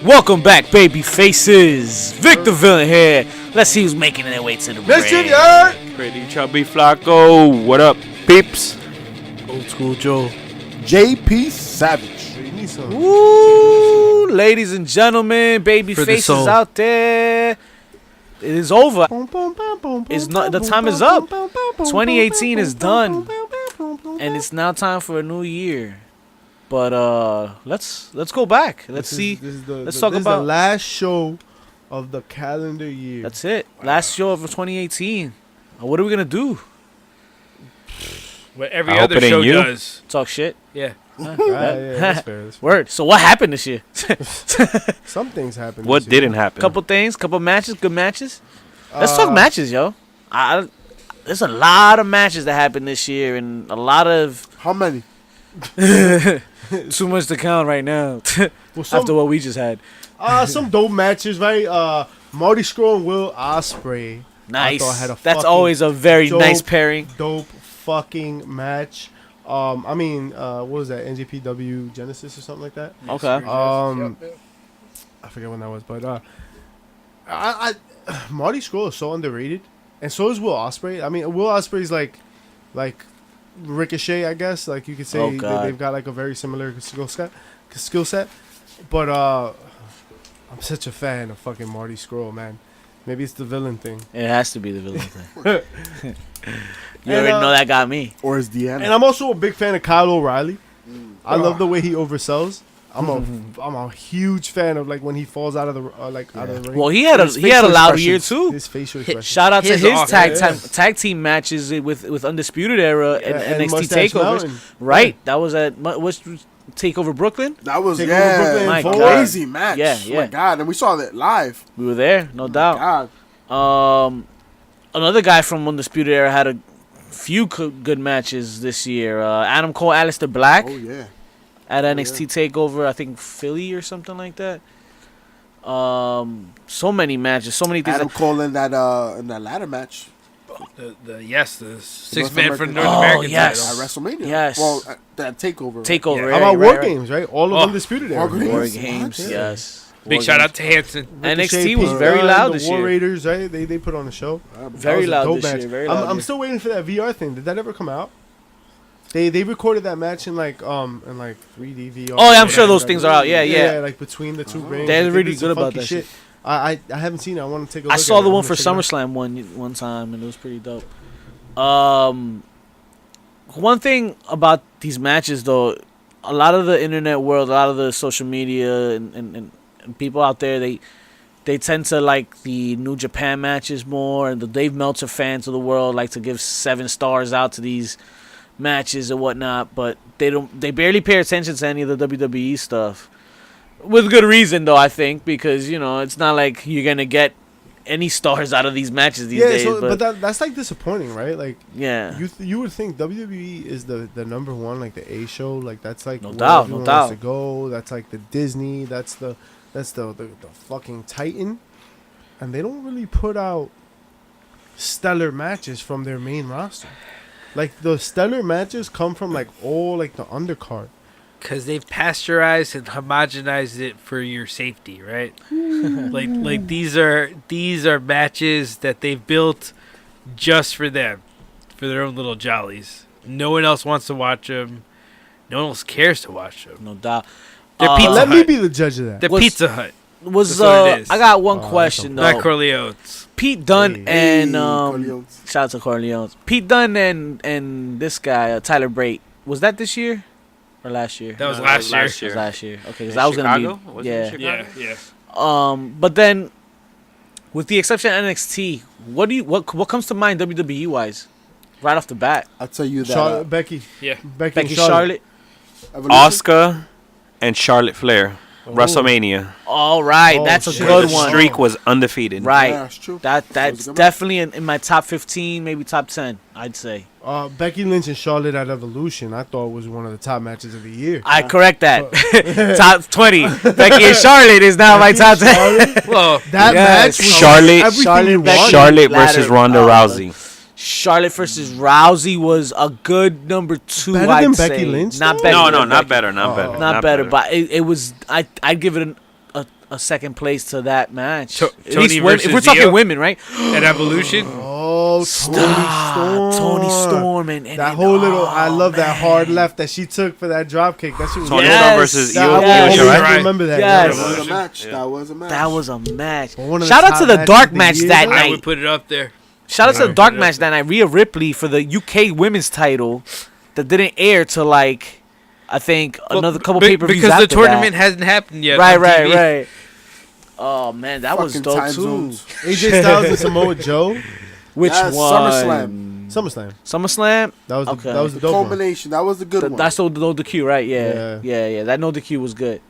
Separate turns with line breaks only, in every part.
Welcome back, baby faces. Victor Villain here. Let's see who's making their way to the ring.
Pretty chubby Flacco. What up, peeps?
Old school Joe.
JP Savage.
Woo, ladies and gentlemen, baby faces out there. It is over. It's not. The time is up. 2018 is done, and it's now time for a new year. But let's go back. Let's talk about
the last show of the calendar year.
That's it. Wow. Last show of 2018. What are we gonna do?
What every other show does.
Talk shit.
Yeah.
Yeah, that's fair.
Word. So what happened this year?
Some things happened.
What didn't happen?
Couple things. Couple matches. Good matches. Let's talk matches, yo. There's a lot of matches that happened this year, and a lot of.
How many?
Too much to count right now. After what we just had.
Some dope matches, right? Marty Scurll and Will Ospreay.
Nice. That's always a very nice pairing.
Dope fucking match. What was that? NJPW Genesis or something like that?
Okay.
I forget when that was, but Marty Scurll is so underrated, and so is Will Ospreay. I mean, Will Ospreay's like Ricochet, I guess. Like you could say they've got like a very similar skill set. But I'm such a fan of fucking Marty Scurll, man. Maybe it's the villain thing.
It has to be the villain thing. You already know that got me.
Or is Deanna.
And I'm also a big fan of Kyle O'Reilly. I love the way he oversells. I'm a huge fan of like when he falls out of the out of the ring.
Well, he had a loud year too.
His facial expression.
Shout out to his tag team matches with Undisputed Era and NXT Takeovers. Mountain. Right, that was at what's Takeover Brooklyn.
That was
Brooklyn,
crazy match.
Yeah.
Oh my god, and we saw that live.
We were there, no doubt.
God.
Another guy from Undisputed Era had a few good matches this year. Adam Cole, Aleister Black.
Oh yeah.
At NXT Takeover, I think Philly or something like that. So many matches, so many things.
Adam Cole in that ladder match.
The 6-man for North American title
at WrestleMania.
Yes.
Well, that Takeover.
Takeover.
How about War Games, right? All of Undisputed Era.
War Games, yes.
Big shout out to Hanson.
NXT was very loud this year.
War Raiders, right? They put on a show.
Very loud this year. Very loud.
I'm still waiting for that VR thing. Did that ever come out? They recorded that match in like 3D VR.
Oh yeah, I'm sure those things are out. Yeah.
Like between the two rings.
They're really good about that shit.
I haven't seen it. I want to take a look.
I saw the one for SummerSlam one time, and it was pretty dope. One thing about these matches, though, a lot of the internet world, a lot of the social media, and people out there, they tend to like the New Japan matches more, and the Dave Meltzer fans of the world like to give 7 stars out to these matches and whatnot, but they barely pay attention to any of the WWE stuff. With good reason, though, I think, because, it's not like you're going to get any stars out of these matches these days.
But that's like disappointing, right? Like,
yeah.
You would think WWE is the number one, like the A show, like that's like
no doubt
to go. That's like the Disney, that's the fucking Titan, and they don't really put out stellar matches from their main roster. Like the stellar matches come from like all like the undercard.
Because they've pasteurized and homogenized it for your safety, right? like these are matches that they've built just for them, for their own little jollies. No one else wants to watch them. No one else cares to watch them.
No doubt.
Let me be the judge of that.
The Pizza Hut.
I got one question though.
Not Corleone's.
Pete Dunne and shout out to Corleone's. Pete Dunne and this guy Tyler Bate. Was that this year or last year?
That was last year.
It was last year. Okay, because I was gonna be
yeah.
But then, with the exception of NXT, what comes to mind WWE wise, right off the bat?
I'll tell you that
Becky.
Yeah.
Becky
Charlotte.
Asuka and Charlotte Flair. WrestleMania.
All right, that's a good one.
The streak was undefeated.
Right,
yeah, that's true.
That's definitely in my top 15, maybe top 10. I'd say.
Becky Lynch and Charlotte at Evolution, I thought was one of the top matches of the year.
I correct that. Top 20. Becky and Charlotte is now my top 10.
Well,
that match was
Charlotte versus Ronda Rousey.
Charlotte versus Rousey was a good number 2.
Better
I'd
than
say.
Becky Lynch?
Not better.
No, not better.
Not better. But it was. I'd give it a second place to that match.
Tony
At least
versus
if we're talking
Io?
women, right?
At Evolution.
Oh,
Tony Storm and
that whole little. I love that hard left that she took for that drop kick. That shit was
Tony
Yes.
Storm versus
That-
Io
I will
Yes.
always
Right.
remember that.
Yes.
That was a
Revolution.
match.
Yeah.
That was a match.
That was a match.
One of the
Shout out
top
to the
matches
dark
of the
match
year,
that
though.
I
night.
would put it up there.
Shout out to the
Yeah.
dark match that night. Rhea Ripley for the UK women's title that didn't air till like I think another couple pay per views
because
after
the tournament
that.
hasn't happened yet.
Right,
on
right,
TV.
right. Oh man, that was
Fucking
dope
time
too.
zones.
AJ Styles and Samoa Joe.
Which
That's
one?
SummerSlam.
SummerSlam.
That was the,
Okay.
that was the
The
dope one.
culmination. That was the good one.
That's the no DQ, right? Yeah. Yeah. That no DQ was good.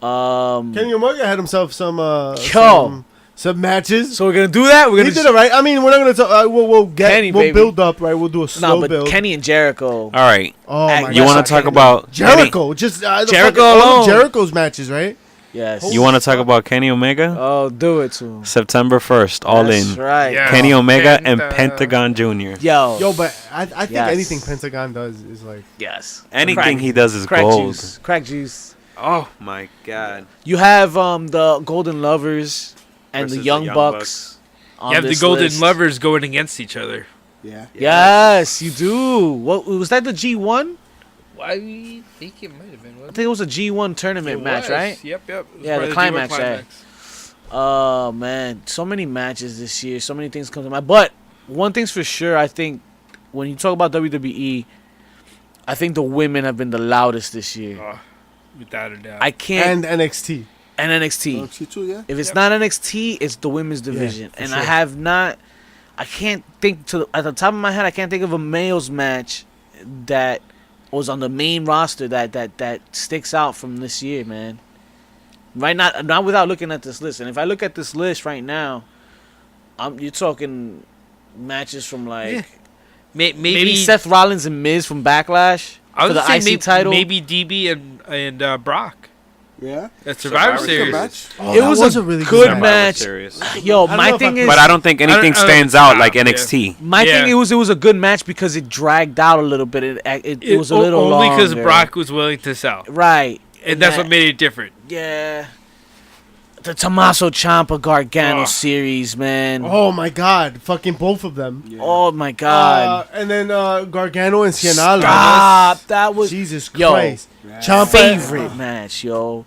Kenny Omega had himself
Yo.
some matches.
So we're gonna do that. We're
He
gonna
did it right. I mean, we're not gonna talk. We'll
Kenny,
we'll
baby.
build up, right? We'll do a slow
no, but
build.
Kenny and Jericho.
All right.
Oh my
You
God.
want to talk about
Jericho? Just the
Jericho
fucking- all of
alone.
Jericho's matches, right?
Yes.
You want to talk about Kenny Omega?
Oh, do it to him.
September 1st, All
That's
In.
right.
Yeah.
Kenny Omega and
Penta.
Pentagon Jr.
Yo.
But I think
Yes.
anything Pentagon does is like.
Yes.
Anything
Crack-
he does is
crack
gold.
juice. Crack juice.
Oh my God.
You have the Golden Lovers and
Versus
the Young Bucks. on
You have the
this
Golden
list.
Lovers going against each other.
Yeah.
Yes, you do. What was that? The G1?
I think it might have been.
I think it was a G1 tournament match, right?
Yep. It was
Yeah,
part
the
of
climax,
G1
Oh man, so many matches this year. So many things come to mind. But one thing's for sure, I think when you talk about WWE, I think the women have been the loudest this year.
Oh, without a doubt.
I can't.
And NXT.
And NXT.
NXT too, yeah.
If it's
Yep.
not NXT, it's the women's division.
for
And
sure.
I have not. I can't think at the top of my head. I can't think of a males match that was on the main roster that sticks out from this year, man. Right, not without looking at this list. And if I look at this list right now, you're talking matches from like
Yeah. Maybe
Seth Rollins and Miz from Backlash
I
for
would
the
say
IC title.
Maybe DB and Brock.
Yeah.
That's Survivor
Survivor
Series.
Match.
Oh,
It
that
was a
really
good
Survivor
match.
Series.
Yo,
don't
my
know if
thing
I-
is,
But I don't think anything
I don't
stands
know.
out like
Yeah.
NXT.
my
Yeah.
thing it was a good match because it dragged out a little bit. It was a little
only because
longer.
Brock was willing to sell,
Right.
and that's what made it different.
Yeah. The Tommaso Ciampa Gargano
Oh.
series, man.
Oh my God! Fucking both of them.
Yeah.
Oh my God.
And then Gargano and Cianalo.
Stop. That was
Jesus
Yo.
Christ.
Yeah.
Ciampa
favorite match, yo.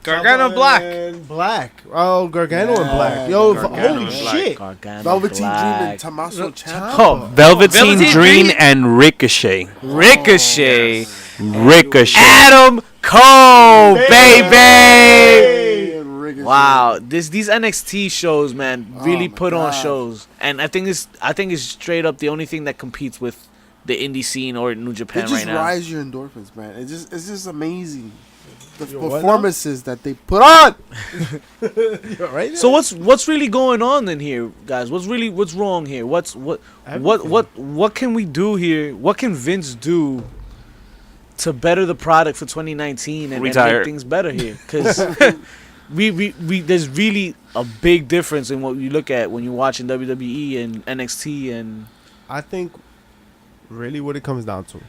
Gargano
Ciampa
Black.
and Black. Oh, Gargano and
Yeah,
Black. Yo,
Gargano
holy
and Black.
shit.
Gargano
Velveteen Dream
Black.
and Tommaso Ciampa.
Oh,
Velveteen
Velveteen
Dream
Dream?
and Ricochet.
Ricochet.
Ricochet.
Adam Cole, baby.
Hey, Ricochet.
Wow, these NXT shows, man, really
my
put on
God.
shows, and I think it's straight up the only thing that competes with the indie scene or New
It
Japan
just
right now.
rise your endorphins, man. It's just amazing. The
Yo, what now?
performances that they put on.
Right?
So what's really going on in here, guys? What's wrong here? What can we do here? What can Vince do to better the product for 2019 and
Retire.
make things better here? Because we there's really a big difference in what you look at when you're watching WWE and NXT and
I think really what it comes down to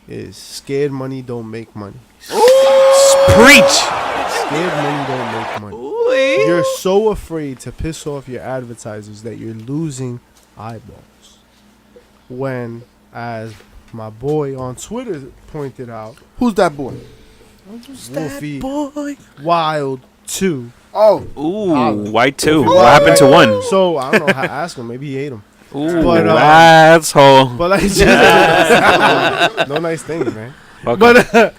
is scared money don't make money.
preach.
Scared money don't make money. You're so afraid to piss off your advertisers that you're losing eyeballs. When, as my boy on Twitter pointed out,
Who's that boy?
Wolfie
boy.
Wild 2.
Oh,
Ooh, white too.
Wolfie
What
Wild,
happened to
right?
one?
So I don't know how to ask him. Maybe he ate him.
Ooh,
But,
asshole.
But like, no nice things, man.
Okay.
But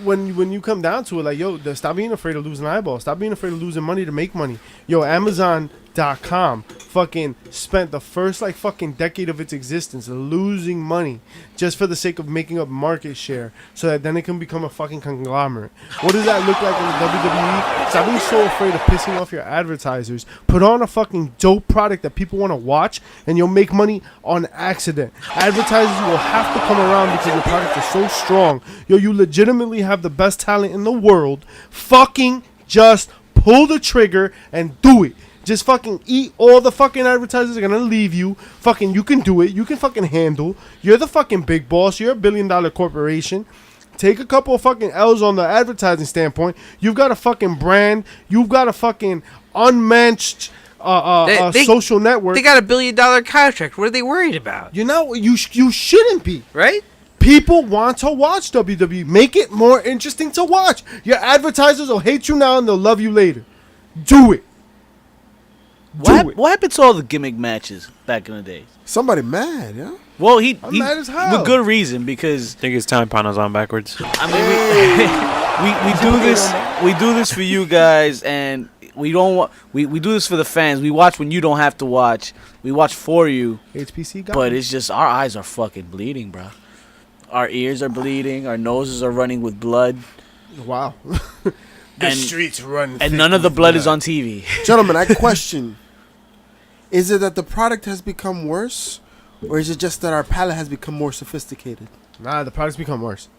when you come down to it, like, yo, stop being afraid of losing eyeballs. Stop being afraid of losing money to make money. Yo, Amazon.com fucking spent the first like fucking decade of its existence losing money just for the sake of making up market share so that then it can become a fucking conglomerate. What does that look like in the WWE? Stop being so afraid of pissing off your advertisers. Put on a fucking dope product that people want to watch and you'll make money on accident. Advertisers will have to come around because your product is so strong. Yo, you legitimately have the best talent in the world. Fucking just pull the trigger and do it. Just fucking eat all the fucking advertisers are gonna leave you. Fucking you can do it. You can fucking handle. You're the fucking big boss. You're a $1 billion corporation. take a couple of fucking L's on the advertising standpoint. You've got a fucking brand. You've got a fucking unmatched social network.
They got $1 billion contract. What are they worried about?
You know, you shouldn't be.
Right?
People want to watch WWE. Make it more interesting to watch. Your advertisers will hate you now and they'll love you later. Do it.
What happened to all the gimmick matches back in the day?
Somebody mad, yeah?
Well,
I'm mad as hell.
with good reason, because
I think his time panel's on backwards.
I mean, we do this for you guys, and we don't we do this for the fans. We watch when you don't have to watch. We watch for you.
HPC guy.
But it's just our eyes are fucking bleeding, bro. Our ears are bleeding. Our noses are running with blood.
Wow.
The
streets run.
And none of the blood is on TV.
Gentlemen, I question, is it that the product has become worse, or is it just that our palate has become more sophisticated?
Nah, the products become worse.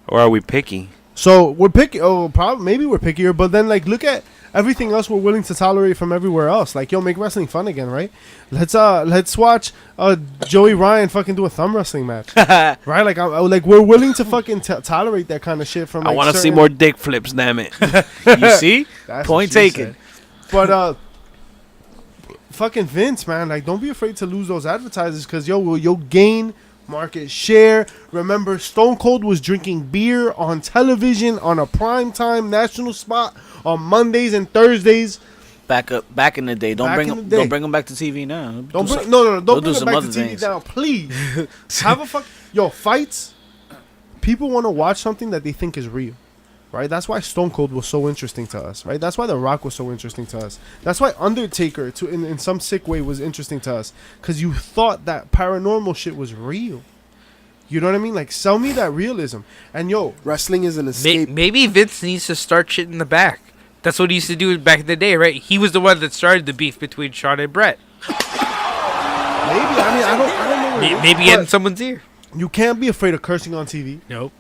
Or are we picky?
So we're picky. Oh, probably maybe we're pickier. But then, like, look at everything else we're willing to tolerate from everywhere else. Like, yo, make wrestling fun again, right? Let's watch Joey Ryan fucking do a thumb wrestling match, right? Like, we're willing to fucking tolerate that kind of shit from. Like,
I want to see more dick flips. Damn it!
You see?
That's
Point
what she
taken.
said. But fucking Vince, man, like, don't be afraid to lose those advertisers, because you'll gain market share. Remember, Stone Cold was drinking beer on television on a primetime national spot on Mondays and Thursdays.
Back in the day. Don't bring them back to TV now.
Don't bring
do
it
some
back to
other
TV
things.
now, please. Have a fights. People want to watch something that they think is real, right? That's why Stone Cold was so interesting to us, right? That's why The Rock was so interesting to us. That's why Undertaker, in some sick way, was interesting to us, because you thought that paranormal shit was real. You know what I mean? Like, sell me that realism. And
Wrestling is an escape.
Maybe Vince needs to start shit in the back. That's what he used to do back in the day, right? He was the one that started the beef between Shawn and Brett.
maybe. I mean, I don't know. Where it is,
Maybe get in someone's ear.
you can't be afraid of cursing on TV.
Nope.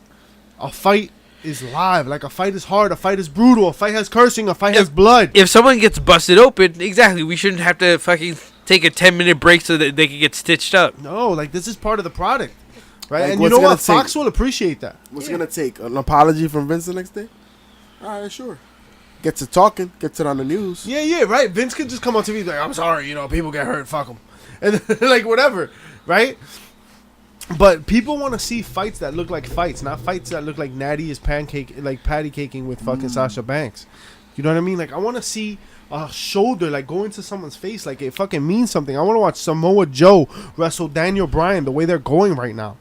A fight is live. Like, a fight is hard. A fight is brutal. A fight has cursing. A fight has blood.
If someone gets busted open, exactly, we shouldn't have to fucking take a 10-minute break so that they can get stitched up.
No, like, this is part of the product. Right?
Like,
And you
what's
know
gonna
what? Fox will appreciate that.
What's it going to take? An apology from Vince the next day? All right, sure. Gets it talking. Gets it on the news.
Yeah, right. Vince could just come on TV like, I'm sorry, people get hurt, fuck them. And like, whatever, right? But people want to see fights that look like fights, not fights that look like Natty is patty caking with fucking Sasha Banks. You know what I mean? Like, I want to see a shoulder, like, go into someone's face, like it fucking means something. I want to watch Samoa Joe wrestle Daniel Bryan the way they're going right now.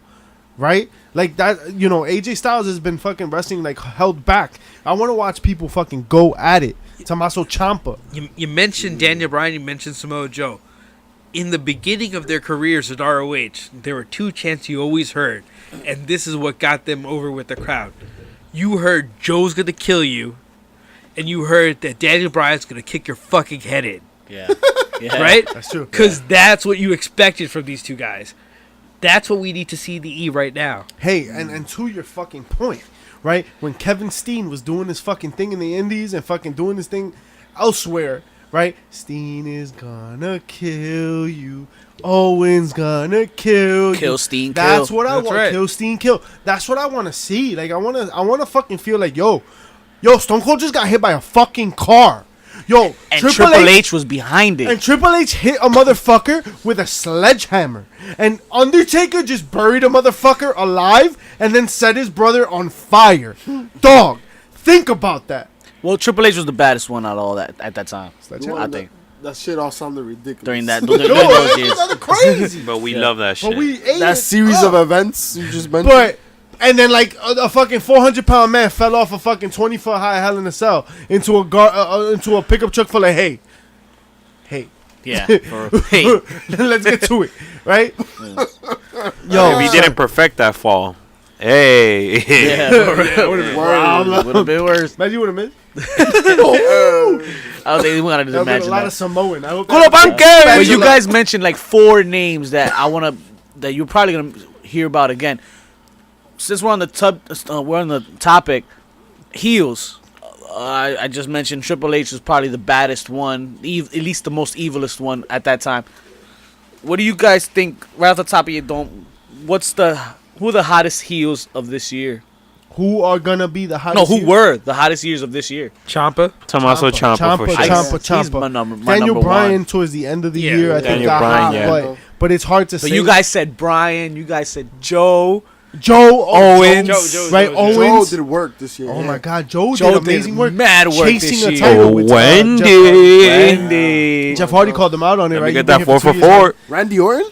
Right? Like that, AJ Styles has been fucking wrestling, like, held back. I want to watch people fucking go at it. Tommaso Ciampa.
You mentioned Daniel Bryan, you mentioned Samoa Joe. In the beginning of their careers at ROH, there were two chants you always heard, and this is what got them over with the crowd. You heard Joe's gonna kill you, and you heard that Daniel Bryan's gonna kick your fucking head in.
Yeah.
Right?
That's true.
Because that's what you expected from these two guys. That's what we need to see the E right now.
Hey, and to your fucking point, right? When Kevin Steen was doing his fucking thing in the Indies and fucking doing his thing elsewhere, right? Steen is gonna kill you. Owen's gonna kill you.
Kill Steen,
That's
kill.
what I
That's
want.
right.
Kill Steen, kill. That's what I want to see. Like, I wanna fucking feel like, yo, Stone Cold just got hit by a fucking car. Yo,
And Triple H was behind it.
And Triple H hit a motherfucker with a sledgehammer. And Undertaker just buried a motherfucker alive and then set his brother on fire. Dog, think about that.
Well, Triple H was the baddest one out of all that at that time.
Sledgehammer?
I think
That shit all sounded ridiculous.
during that
Yo,
those years.
that's crazy.
But we love that shit.
But we ate
That
it
series
up.
of events you just mentioned.
But, and then, like, a fucking 400-pound man fell off a fucking 20-foot high Hell in a Cell into a pickup truck full of hay. Hey.
Yeah. Hey.
Let's get to it, right?
Yo, we didn't perfect that fall. Hey.
Yeah. Would have been worse.
Imagine you would have missed.
I don't think we wanted to
That would
imagine
a lot
that.
of Samoan. I hope
But you guys mentioned like 4 names that that you're probably gonna hear about again. Since we're on the topic, heels. I just mentioned Triple H was probably the baddest one, at least the most evilest one at that time. What do you guys think? Right off the top of your dome, who are the hottest heels of this year?
who are gonna be the
No,
hottest.
who were the hottest years of this year?
Ciampa.
Tommaso Ciampa for sure.
He's my
Daniel
number
Bryan
one.
towards the end of the
Yeah,
year, I think
Daniel
got
Bryan,
hot,
yeah.
but it's hard to
But
say.
you guys said Bryan. You guys said Joe.
Joe
Owens.
right?
Joe.
Owens.
Joe did work this year.
Oh
yeah.
my God, Joe
Joe
did amazing work,
mad work
chasing
this
a
year.
title with
Wendy.
Wendy.
Jeff Hardy called him out on it,
Let
right?
me get
You've been
that
here
4 for
2 years,
4.
right?
Randy Orton?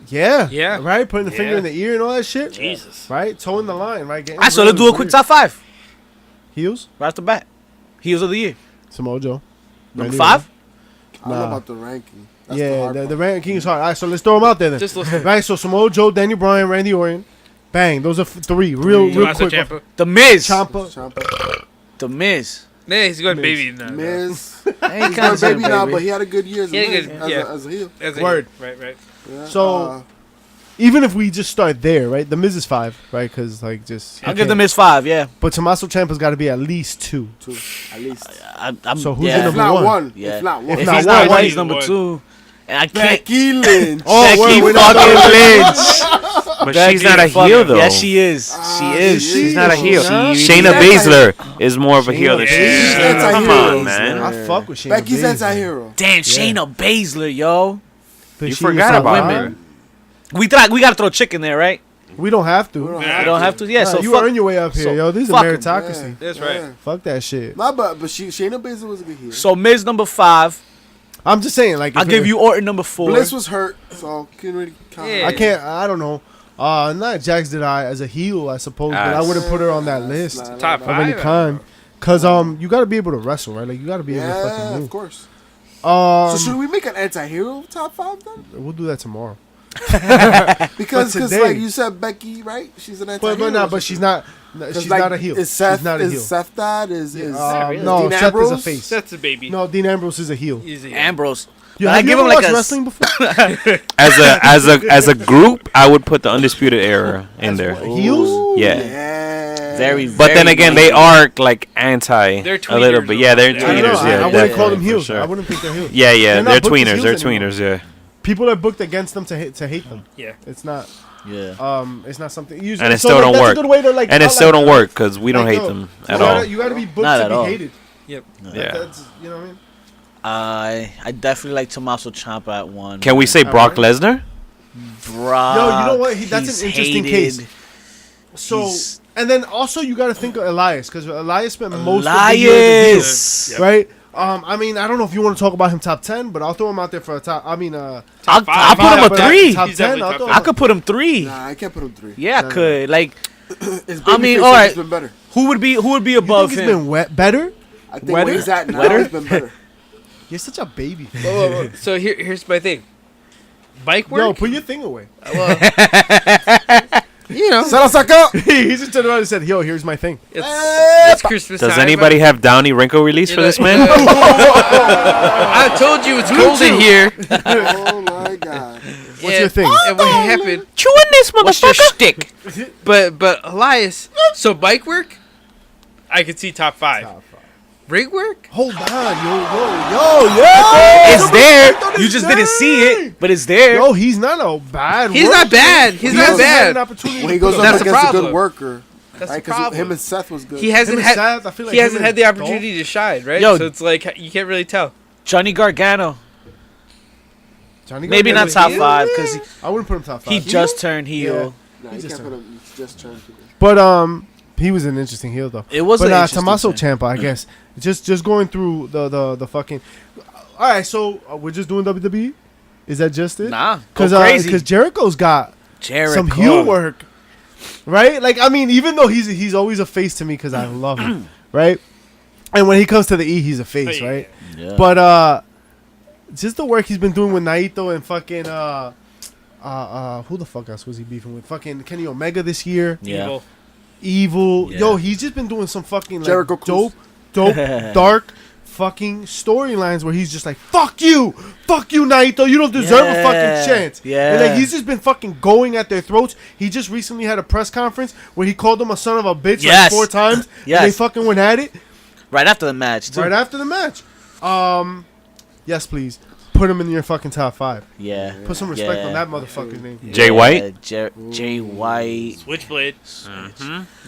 Yeah,
Yeah.
right. Putting the finger
Yeah.
in the ear and all that shit.
Jesus.
Right, towing the line, right? Getting
I saw
rid
them
of
do
the
a quick
weird.
top 5
Heels.
right off the bat. Heels of the year.
Samoa Joe.
Number
Randy
5.
I don't know
Nah.
about the ranking. That's
Yeah,
hard
the
part.
ranking is hard. All right, so let's throw them out there then.
Just listen.
Right, so Samoa Joe, Daniel Bryan, Randy Orton. Bang, those are 3. Real
Tommaso
quick.
Ciampa.
The Miz.
Ciampa.
Ciampa.
The Miz.
Yeah, he's going
Miz.
baby now.
Miz.
Ain't
He's
kinda
not baby now,
baby.
but he had a good year as a
Yeah,
Miz,
good-
as
yeah.
a- as a heel.
As a-
Word.
Right.
Yeah.
So- Even if we just start there, right? The Miz is 5, right? Because like just.
I'll give the Miz 5. Yeah.
But Tommaso Ciampa's got to be at least 2.
two, at least.
I'm,
So who's
yeah.
your
If
number
not
one?
one.
Yeah.
If not one.
If
If
not
he's
one,
not
why
one,
he's
he's number
one?
2. And I can't.
Becky Lynch.
Becky
we're not
fucking
talking-
Lynch.
But
Becky
she's not a
fucking-
heel, though.
Yes, she is. She is.
She's not a heel.
She-
Shayna
She's
Baszler is more of a heel than she
Yeah.
is.
She's anti-hero.
Come on, man.
I fuck with Shayna
Becky's
Baszler.
anti-hero.
Damn, Shayna Baszler, yo.
But
You
she
forgot
was
about
top
her.
five.
We gotta throw chick in there, right?
We don't have to.
We don't
We
have
don't have to. Yeah.
Nah,
So
you
fuck.
earn your way up here,
so
yo. This is a
fuck 'em.
meritocracy.
That's right.
Fuck that shit.
Nah, but Shayna Baszler was a good heel.
So Miz number 5.
I'm just saying, like,
I'll
if
give
it-
you Orton number 4.
Bliss was hurt, so couldn't really count.
Yeah.
I can't. I don't know. Not Jax did I as a heel, I suppose, but I wouldn't put her on that list
Top
of any
5.
kind. Cause you gotta be able to wrestle, right? Like you gotta be able to
Yeah,
fucking
of
move.
course. So should
Um,
we make an anti-hero top 5 then?
we'll do that tomorrow.
Because
today-
like you said, Becky, right? She's an anti-hero.
But she's not. She's not a heel.
Is Seth,
she's not a heel.
Is Seth that? Is
really?
No,
Dean
Seth
Ambrose?
is a face.
That's a baby.
No, Dean Ambrose is a heel.
Easy.
Ambrose.
Yo,
But I
have you
give
ever
him like
watched
a
wrestling before?
As a group, I would put the Undisputed Era in there.
Heels?
Yeah.
Yeah.
Very.
But then again, they are like anti
They're
a little
tweeners,
bit. Yeah, they're
though.
I don't know.
tweeners. Yeah,
I wouldn't call them
definitely,
heels.
for sure.
I wouldn't think they're heels.
Yeah, yeah,
They're not
they're
booked as
tweeners.
heels
They're
anymore.
tweeners. Yeah.
People are booked against them to hate them.
Yeah.
It's not.
Yeah.
It's not something. Usually,
And it
so,
still
like,
don't
that's
work.
A good way to, like,
And it
highlight
still don't
that.
work because we don't
Like,
hate
yo,
them
you
at
gotta-
all.
You gotta be booked
Not
to
at
be
all.
hated.
Yep.
Yeah.
That's, you know what I mean?
I definitely like Tommaso Ciampa at 1.
Can we say Brock Lesnar?
Brock?
Yo, you know what? That's
he's
an interesting
hated.
case. So,
He's-
and then also you got to think of Elias because Elias spent most of the year as a heel,
Elias.
right? I mean, I don't know if you want to talk about him top 10, but I'll throw him out there for a top. I mean,
I'll
five.
put him a
but
3.
Top
He's
10.
definitely
I'll
top
throw
10.
I could put him 3.
Nah, I can't put him 3.
Yeah, I
No, no.
could. Like,
His
I mean,
babyface
all
has
right.
been better.
who would be
You
above
think
him?
he's been better?
I think
Wetter?
where he's at now
Wetter?
has been better.
You're such a baby.
Whoa. So here's my thing. Bike work.
Yo, put your thing away.
You know,
Se la sacó.
He just turned around and said, "Yo, here's my thing."
it's Christmas
Does
time.
anybody have Downey wrinkle release
You
for
know-
this man?
I told you it's cold in here.
Oh my god.
What's your thing?
And what happened?
Chewing this
What's your shtick? But Elias, so bike work, I could see top 5.
Top 5.
Rig work,
Hold on, yo.
It's there. You just didn't see it, but it's there.
Yo, he's not a bad.
he's not bad. He's
He
not
hasn't had an
bad.
opportunity.
When he
to
goes
put
up
That's the
against a
problem.
good worker,
That's
right?
the
'Cause
problem.
him and Seth was good.
He hasn't
Him and
had.
Seth, I feel like
He
him
hasn't
and
had the
Dolph-
opportunity to shine, right?
Yo.
So it's like you can't really tell.
Johnny Gargano.
Johnny
Maybe not
Gargano.
top 5 because
I wouldn't put him top 5.
he just turned heel.
Nah,
He
you
just
can't
turned.
put him. He's just turned to
But he was an interesting heel though.
It was
But
an interesting
Tommaso
turn.
Ciampa, I guess. Just going through the fucking. All right, so we're just doing WWE. Is that just it?
Nah, go
Because
crazy.
Jericho's got
Jericho.
some heel work, right? Like I mean, even though he's always a face to me because I love him, right? And when he comes to the E, he's a face,
Hey.
right?
Yeah.
But just the work he's been doing with Naito and fucking who the fuck else was he beefing with? Fucking Kenny Omega this year.
yeah.
Evil.
Yeah.
Yo, he's just been doing some fucking like
Jericho Cruz.
dope, dark fucking storylines where he's just like, fuck you, Naito, you don't deserve a
Yeah.
fucking chance.
Yeah.
And like he's just been fucking going at their throats. He just recently had a press conference where he called them a son of a bitch
Yes.
like 4 times.
Yes.
And they fucking went at it
Right after the match, too.
right after the match. Yes, please. put him in your fucking top 5.
Yeah.
Put some respect on that motherfucker's name.
Jay White?
Jay White.
Switchblade.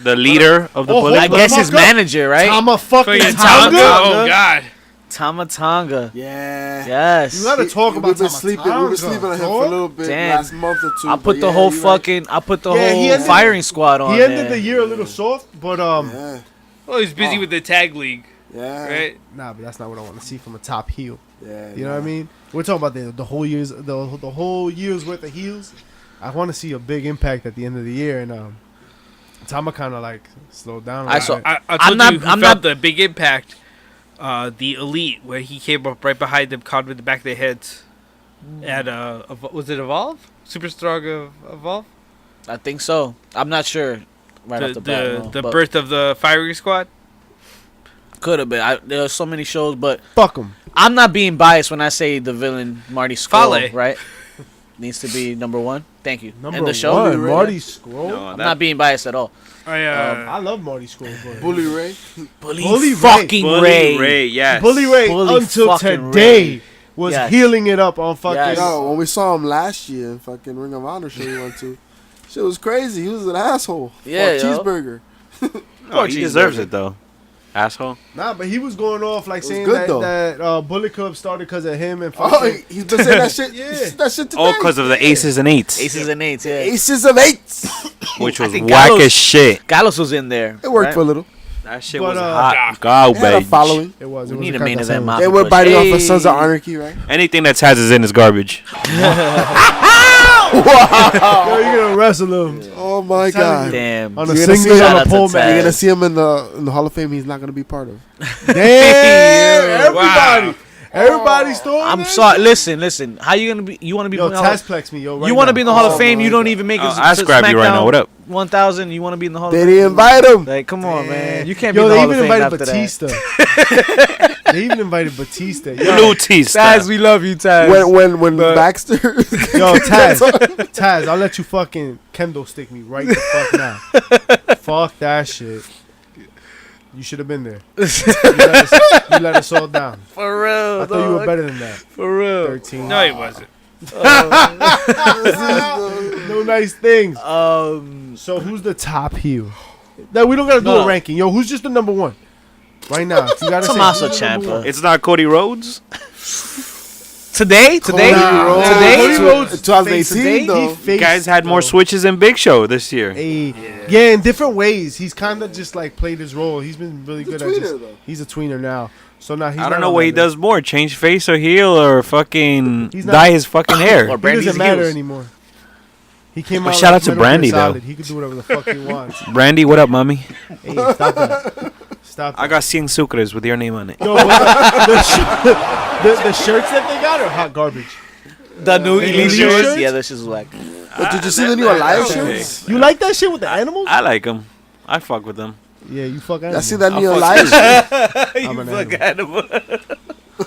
The leader of the
Oh,
Bullet
I
Club?
guess his manager, right?
Tama fucking
Fucking
Tonga.
Oh God.
Tama Tonga.
Yeah.
Yes.
You gotta talk about
We've been
Tama
sleeping.
Tonga,
We've been sleeping on him for a little bit
Damn.
last month or two.
I put
but
the
yeah,
whole
you're right.
fucking. I put the
Yeah, he
whole
ended-
firing squad on.
He ended
there.
the year a little soft, but
Yeah.
Well, he's busy with the tag league,
Yeah.
right?
nah, but that's not what I want to see from a top heel.
Yeah.
You know what I mean? We're talking about the whole year's worth of heels. I want to see a big impact at the end of the year, and Tama kind of like slowed down.
I saw-
I
I'm
told
not-
you who
I'm
felt
not-
the big impact. The Elite, where he came up right behind them, caught him in the back of their heads. At was it Evolve? Super Strong Evolve?
I think so. I'm not sure. Right off the bat.
The birth of the firing squad.
Could have been. There are so many shows, but
Fuck him.
I'm not being biased when I say the villain Marty Scurll,
Fale.
right? Needs to be number 1. Thank you.
Number
And the show.
one, Marty Scurll.
No,
I'm
that-
not being biased at all.
I love Marty Scurll. But
Bully Ray.
Bully
fucking Ray.
Ray, yes.
Bully Ray
Bully
until
fucking
today
Ray.
was
Yes.
healing it up on fucking.
Yes.
Yo, when we saw him last year in fucking Ring of Honor show we went to, shit was crazy. He was an asshole.
Yeah,
For a
yo.
cheeseburger.
Oh, he deserves it, though. Asshole.
Nah, but he was going off like
was
saying
good,
that Bullet Club started because of him and fucking.
Oh, he's been saying that shit.
Yeah.
That shit today.
Oh, because of the aces and eights.
Aces and eights, yeah.
Aces of Eights.
Which
I
was
think
whack
Gallows-
as shit.
Gallows was in there.
It worked
right?
for a little.
That shit
But,
was
uh,
hot
They had a
garbage.
following.
It was.
We
It
need
was
a main
kinda
event
sandwich.
mafia
They were
push.
biting off
Hey.
of Sons of Anarchy, right?
Anything that Taz is in is garbage.
Yo, you're gonna wrestle him
Oh my
I'm telling
god.
you.
Damn.
on a
You're gonna
single
see
on
shout
a
out to
pole
Taz.
match.
You're gonna see him in the Hall of Fame. He's not gonna be part of.
Damn, everybody,
Wow.
everybody's throwing.
I'm
that
sorry.
shit.
Listen. How you gonna be? You want to be?
Yo,
in the Hall of-
Tazplex me, yo. Right
you want to
now.
be in the Hall
Oh
of Fame?
my
You don't
God.
even make it.
I'll
to
grab you right now.
SmackDown
What up?
1000. You want to be in the Hall of
They
Fame?
didn't invite him.
Like, come on, man. You can't
Yo,
be in the
they
Hall of
even
Fame
invited
after
Batista. they even invited Batista. Yo,
Blue Tista.
Taz, we love you, Taz.
When Baxter.
yo, Taz, I'll let you fucking kendo stick me right the fuck now. Fuck that shit. You should have been there. You let us all down.
For real.
I thought you were better than that.
For real.
13.
No, he wasn't.
No nice things. So who's the top heel? No, we don't gotta do
No.
a ranking. Yo, who's just the number 1? Right now. You gotta say
Tommaso
who's the number
Ciampa.
one.
It's not Cody Rhodes.
Today?
Cody Rhodes.
Cody Rhodes
2018 though.
he faced,
Guys had more
though,
switches than Big Show this year.
yeah, in different ways. He's kind of just like played his role. He's been really
He's a
good at
tweener,
just.
though.
He's a tweener now. So now he's
I
not
don't know
on
what
that
he
list.
does more. Change face or heel or fucking
He's not-
dye his fucking hair.
Or
He
Brandy's
doesn't matter
heels.
anymore. He came
Oh,
out.
shout
like
out to
Metal Gear
Brandy, though.
Solid. He could do whatever the fuck he wants.
Brandy, what up, mommy?
Hey, stop that. Stop that.
I got 100 sucres with your name on it.
Yo, but the shirts that they got are hot garbage.
The new
The
Elite
Elite
shirts?
shirts?
Yeah, this is whack.
But did you see the new Elias
okay.
shirts?
You like that shit with the animals?
I like them. I fuck with them.
Yeah, you fuck
I
animals.
see that new
I'll
Elias shirt.
I'm an animal.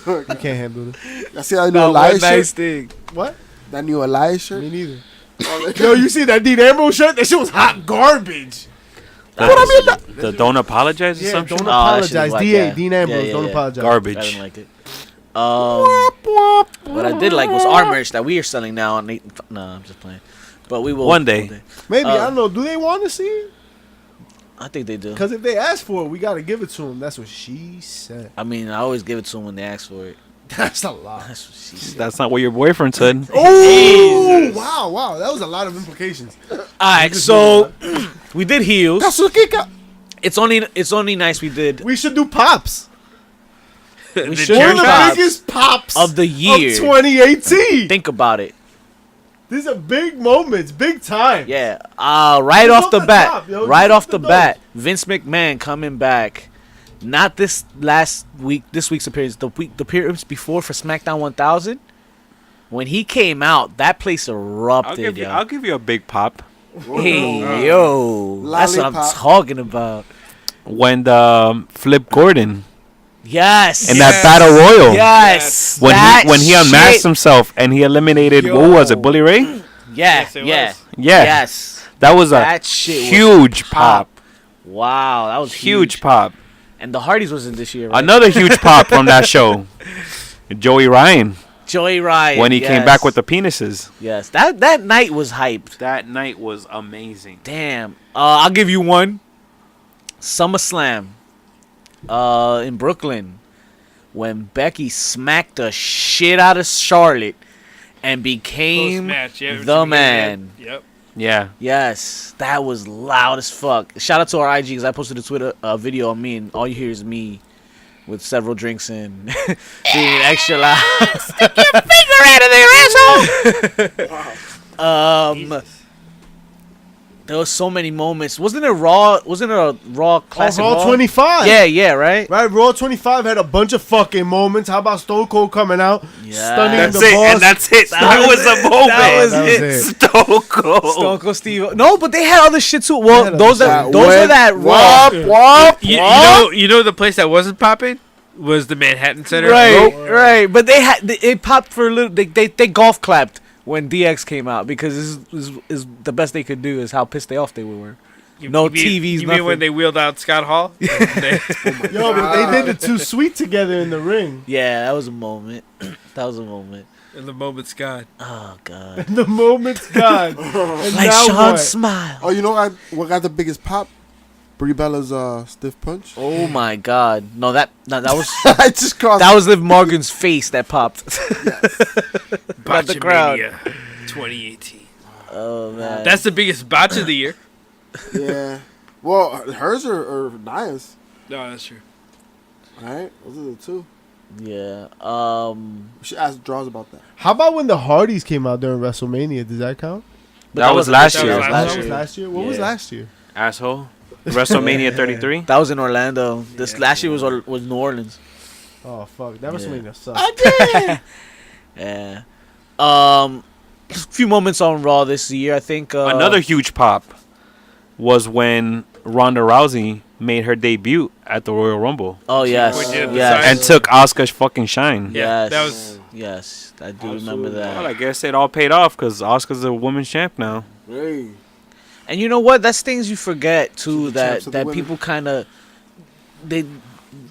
You can't handle it.
I see that new Elias shirt.
thing.
What?
That new Elias shirt.
Me neither. Yo, you see that Dean Ambrose shirt? That shit was hot garbage.
The don't apologize or
Yeah,
something?
don't
Oh, that shit
apologize.
was whack,
DA,
yeah.
Dean Ambrose,
Yeah,
don't
yeah.
apologize.
I
Garbage.
didn't like it. What I did like was our merch that we are selling now. On no, I'm just playing. But we will
One day.
Maybe, I don't know. Do they want to see it?
I think they do.
Because if they ask for it, we got to give it to them. That's what she said.
I mean, I always give it to them when they ask for it.
That's a lot.
That's what she said.
That's not what your boyfriend said.
Oh, wow. That was a lot of implications.
All right, so we did heels.
Kasukika.
It's only nice we did.
We should do pops.
We should
One
do
of the
pops
biggest pops
of the year.
of 2018.
Think about it.
These are big moments, big time.
Yeah. Right
Who's
off
on
the
the
bat.
top, yo?
Right
Who's
off the
the
bat. Vince McMahon coming back. Not this last week. This week's appearance. The appearance before for SmackDown 1000. When he came out, that place erupted.
I'll give you a big pop.
Hey, yo. That's what I'm
Lollipop.
talking about.
When the Flip Gordon
Yes.
in that Battle Royal.
Yes.
When
That
he unmasked
shit.
himself and he eliminated, who was it, Bully Ray?
Yeah.
Yes, it
Yeah.
was.
Yeah.
Yes.
That was a
That shit was
huge pop.
Wow. That was
Huge pop.
And the Hardys wasn't this year, right?
Another huge pop from that show. Joey Ryan.
Joyride.
when he came back with the penises.
Yes, that night was hyped.
That night was amazing.
Damn. I'll give you one. SummerSlam. In Brooklyn, when Becky smacked the shit out of Charlotte and became the man.
Yep.
Yeah.
Yes, that was loud as fuck. Shout out to our IG because I posted a Twitter video on me, and all you hear is me with several drinks and being extra loud. Stick your finger out of there, asshole. There was so many moments. Wasn't it Raw? Wasn't it a Raw classic?
Raw 25.
Yeah, right.
Right, Raw 25 had a bunch of fucking moments. How about Stone Cold coming out, stunning
That's
the
it,
boss?
and that's it. That was a moment.
That was
it.
Stone Cold.
Stone Cold Steve. No, but they had other shit too. Well,
Yeah,
those are that Raw.
You know the place that wasn't popping was the Manhattan Center.
Right. But it popped for a little. They golf clapped when DX came out because this is the best they could do. Is how pissed they off they were. No TVs.
You mean when they wheeled out Scott Hall?
Yo, but they did the Too Sweet together in the ring.
Yeah, that was a moment. That was a moment.
And the moment's gone.
Oh god.
The moment's gone. And
Like
now
Sean
what?
smile.
Oh, you know what got the biggest pop? Brie Bella's stiff punch.
Oh my god. No, that was
I just crossed.
that was Liv Morgan's face that popped. Not the crowd.
Botchamania 2018.
Oh man.
That's the biggest botch of the year.
Yeah. Well, hers or Nia's.
No, that's true.
All right, those are the two.
Yeah.
We should ask Draws about that.
How about when the Hardys came out during WrestleMania? Does that count?
But
That was last year.
That was last year. What was
Yeah.
last year?
Asshole. WrestleMania 33.
That was in Orlando. This last year was New Orleans.
Oh fuck, that WrestleMania sucked.
Yeah. A few moments on Raw this year. I think
Another huge pop was when Ronda Rousey made her debut at the Royal Rumble
Oh yes.
When did the
Yes.
and took Asuka's fucking shine.
Yeah,
Yes.
that was-
Yes. I do remember
Well,
that.
I guess it all paid off because Asuka's a women's champ now.
Hey.
And you know what? That's things you forget too.
the
That
champs of the women.
people kind of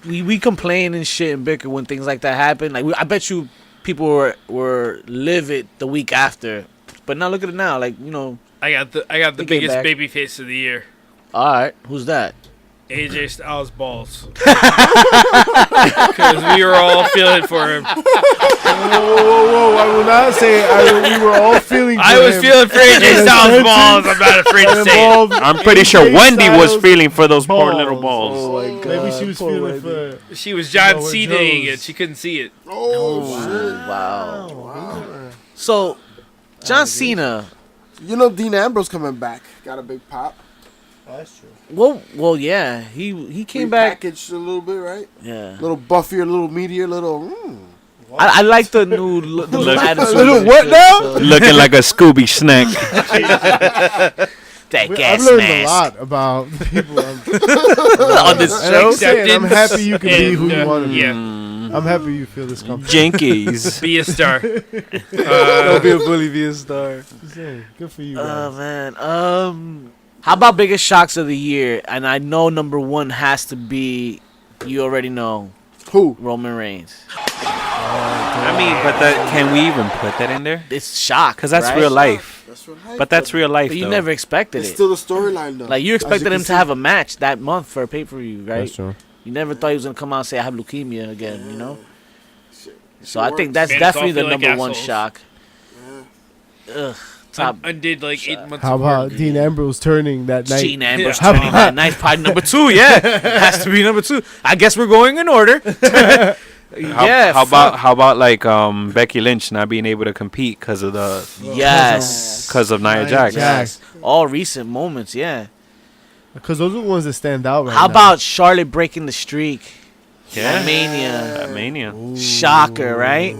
we complain and shit and bicker when things like that happen. Like I bet you people were livid the week after, but now look at it now. Like
I got the
He came
biggest
back.
baby face of the year.
all right, who's that?
AJ Styles balls. Because we were all feeling for him.
Whoa! I will not say we were all feeling.
I was feeling for AJ Styles balls. I'm not afraid to say it.
I'm pretty sure Wendy was feeling for those poor little balls.
Oh my god.
Maybe she was
poor
feeling
Wendy.
for.
She was John
Noah
Cena-ing
Jones.
it. She couldn't see it.
Wow. So, John Cena.
You know Dean Ambrose coming back. Got a big pop.
That's true.
Well, yeah. He came back.
Repackaged a little bit, right?
Yeah.
A little buffier, a little meatier, little.
I like the new attitude.
Little what now?
Looking like a Scooby snack.
That
I've
gas
learned
mask.
a lot about people.
On this
And
show.
I'm saying, I'm happy you can be who you
And,
want to be.
yeah.
I'm happy you feel this comfortable.
Jinkies.
Be a star.
Don't be a bully, be a star.
Good for you,
Oh
guys.
man. How about biggest shocks of the year? And I know number one has to be, you already know,
Who?
Roman Reigns.
I mean, but can we even put that in there?
It's shock
Because that's
right?
real life.
That's right.
But that's real life,
But you
though.
never expected
It's
it.
still the storyline, though.
Like you
As
expected
can
him to
see.
have a match that month for a pay-per-view, right?
That's true.
You never thought he was gonna come out and say I have leukemia again, you know?
Shit
So I think that's
Made us all
definitely the
feel like
number one
assholes.
shock. Ugh. Top
Undid like 8 months
How
of
about
work.
Dean Ambrose turning that night?
Gene Ambrose
Yeah.
turning that night, probably number two. Yeah, has to be number two. I guess we're going in order. Yeah.
How about like Becky Lynch not being able to compete because of
Yes.
Nia Jax?
Yes. All recent moments. Yeah.
Because those are the ones that stand out right
How
now.
about Charlotte breaking the streak?
Yeah.
At Mania.
At Mania.
Shocker, right?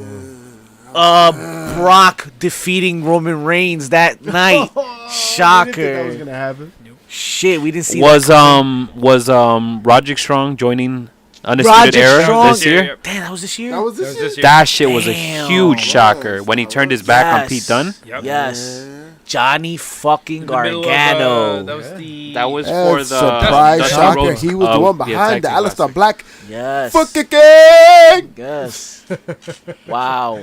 Brock defeating Roman Reigns that night.
I
Shocker.
didn't think that was gonna happen.
Shit, we didn't see
Was
that.
Roderick Strong joining Undisputed
Roderick
Era
Strong?
this year?
Yeah.
Damn, that was this year?
That was this
That was
year.
this year.
That shit was a
Damn.
huge shocker when he turned his back on
Yes.
Pete Dunne.
Yep.
Yes. Johnny fucking
In the middle of,
Gargano.
that was the.
That was
And
for the
surprise
Dustin
shocker.
Rhodes,
He was the one behind
tag
the
team
Aleister
classic.
Black
Yes.
foot kicking.
Yes. Wow.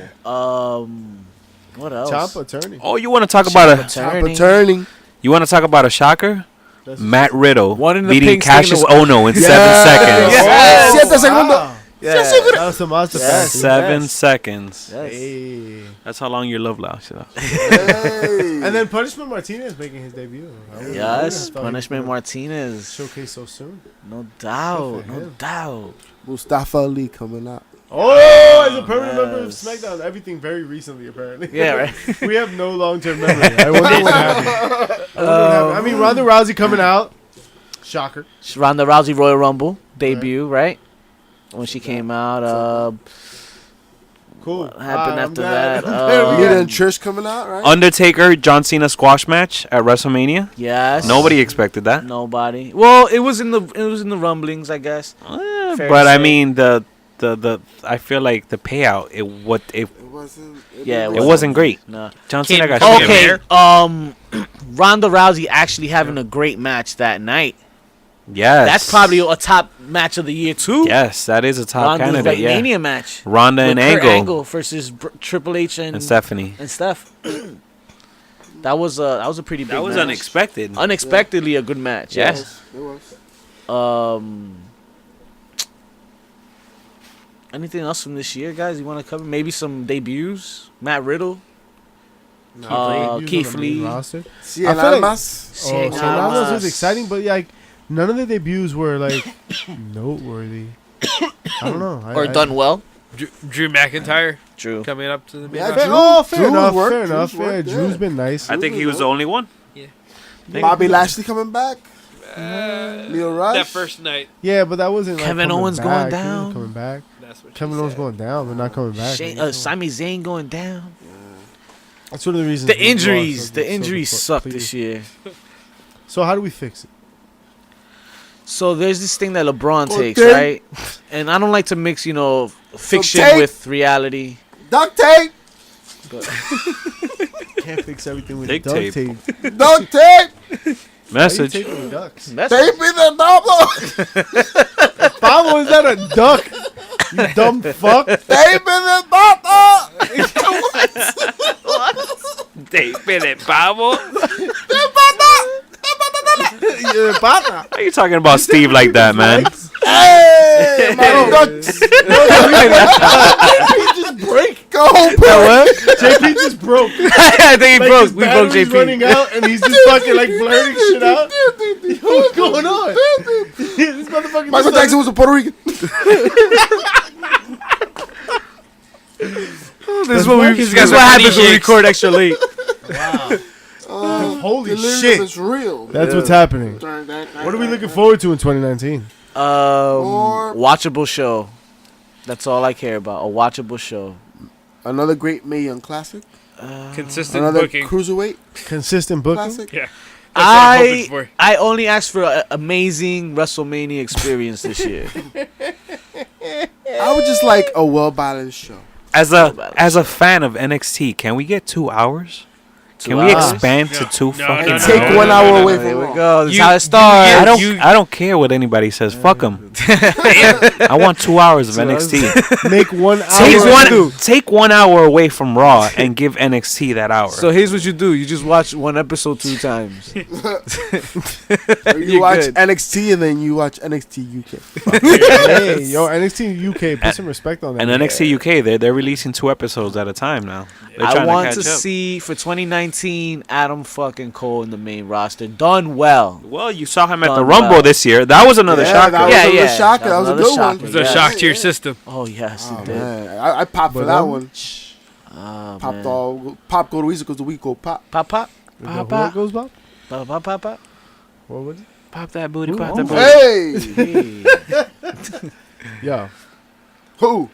What else?
Ciampa turning.
Oh, you want to talk about a?
Ciampa turning.
You want to talk about a shocker?
That's
Matt Riddle
One in the
beating
pink sticking
Cassius
the-
Ono in 7 seconds.
Yes.
Siete segundos.
Wow.
Yeah.
That was some master
Yes.
class.
7
Yes.
seconds.
Yes.
Hey.
That's how long your love lasts.
Hey.
And then Punishment Martinez making his debut.
Yes.
I thought he
Punishment
was
Martinez.
showcase so soon.
No doubt.
Good for
No
him.
doubt.
Mustafa Ali coming out.
Oh, as a permanent member of
yes.
SmackDown, everything very recently apparently.
Yeah, right.
We have no long-term memory. I wonder what happened. I mean, Ronda Rousey coming out. Shocker.
Ronda Rousey Royal Rumble debut, right? When she came out.
Cool.
What happened
I'm
after
glad-
that?
I'm glad we
Lita
got-
and Trish coming out, right?
Undertaker John Cena squash match at WrestleMania.
Yes.
Nobody expected that.
Nobody. Well, it was in the rumblings, I guess. Fair
But
to
I
say.
mean the I feel like the payout it
It wasn't.
Yeah,
it wasn't great.
No.
John
Kid
Cena got
Come
shit.
here.
Okay. Ronda Rousey actually having a great match that night.
Yes.
That's probably a top match of the year too.
Yes, that is a top
Ronda's
candidate. Yeah.
Mania match.
Ronda and
With Kurt
Angle
versus Triple H and
Stephanie.
Steph. that was a pretty big.
That was
match.
unexpected.
Unexpectedly a good match.
Yeah.
Yes.
It was.
Anything else from this year, guys? You want to cover? Maybe some debuts. Matt Riddle. Keith Lee.
Roster.
Cien
I feel like-
Almas.
Oh, so
Cien
that was
Almas.
exciting, but yeah, like none of the debuts were like noteworthy. I don't know.
Or done well.
Drew McIntyre
True.
coming up to the main
Yeah,
roster.
Oh, fair
Drew
enough.
worked,
Fair enough.
Drew's
Yeah,
worked,
Drew's
yeah.
been nice.
I think he was the only one.
Bobby Lashley coming back. Leo Rush.
That first night.
Yeah, but that wasn't like
Kevin
coming
Owens
back.
going
He wasn't
down.
coming back.
That's what
Kevin
she
Owens
said.
going down, but not coming back.
Sami Zayn going down.
That's one of the reasons.
The
we lost,
injuries.
so
The injuries suck
depleted.
this year.
So how do we fix it?
So there's this thing that LeBron takes,
Okay.
right? And I don't like to mix, fiction
tape.
with reality.
Duct tape.
Can't fix everything with
Duct
duct
tape.
tape.
Duct tape.
Message.
How you taping ducks?
That's
Tape in the double.
Pablo, is that a duck? You dumb fuck.
Tape in the double.
Tape it, Pablo.
Yeah, pata.
How you talking about Steve like that, man?
Hey, my ducks.
He just break.
Go home, what?
JP just broke.
I think he
Like
broke.
his
We broke
battery's
JP.
running out, and he's just fucking like blurting shit out. What's going on? This motherfucker.
Michael
just
Jackson was a Puerto Rican.
This is what we.
He's
That's
got
what
funny
happens when we
shakes.
record extra late.
Holy
Delirium
shit.
is real.
That's what's happening. What are we looking forward to in 2019?
Or-
Watchable show. That's all I care about. A watchable show.
Another great Mae Young classic.
Consistent
Another
booking.
cruiserweight
Consistent booking.
classic.
Yeah. That's what I'm hoping for.
I only asked for an amazing WrestleMania experience this year.
I would just like a well balanced show.
As a fan of NXT, can we get 2 hours? Can we
hours?
expand to
No,
2
no,
fucking
no,
hours?
Take 1 hour away
There
from
we
Raw.
go. That's
You-
how it
you
starts.
get-
I don't care what anybody says. Fuck them. I want 2 hours of NXT.
Make 1 hour.
Take 1 hour away from Raw and give NXT that hour.
So here's what you do: you just watch one episode 2 times.
Or you
You're
watch
good.
NXT and then you watch NXT UK.
Hey, yo, NXT UK, put some respect on that.
and NXT UK, they're releasing 2 episodes at a time now. They're
I
trying
want
catch
to
up.
see for 2019 Adam fucking Cole in the main roster, done well.
Well, you saw him at the
Done
Rumble
well.
this year. That was another
Yeah,
shocker.
that was
Yeah,
another
yeah.
shocker. That was a
Another
good
shocker.
one.
It's a
Yes.
shock to your system.
Oh yes,
Oh,
it did.
man. I popped for
But,
that one.
Oh,
Popped
man.
all. Pop go to week because the week go pop.
Pop, pop,
Who
pop,
it
pop,
goes, Bob?
pop, pop, pop, pop.
What was it?
Pop that booty,
Ooh,
pop
oh.
that booty.
Hey,
Hey.
Yo,
who?